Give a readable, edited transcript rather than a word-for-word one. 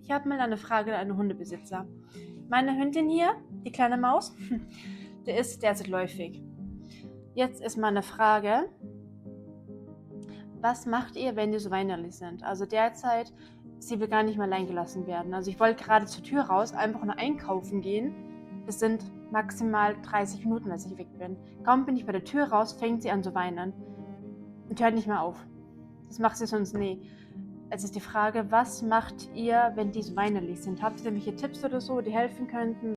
Ich habe mal eine Frage an einen Hundebesitzer. Meine Hündin hier, die kleine Maus, der ist derzeit läufig. Jetzt ist meine Frage, was macht ihr, wenn die so weinerlich sind? Also derzeit, sie will gar nicht mehr allein gelassen werden. Also ich wollte gerade zur Tür raus, einfach nur einkaufen gehen. Das sind maximal 30 Minuten, dass ich weg bin. Kaum bin ich bei der Tür raus, fängt sie an zu weinen und hört nicht mehr auf. Das macht sie sonst nie. Jetzt ist die Frage, was macht ihr, wenn die so weinerlich sind? Habt ihr irgendwelche Tipps oder so, die helfen könnten?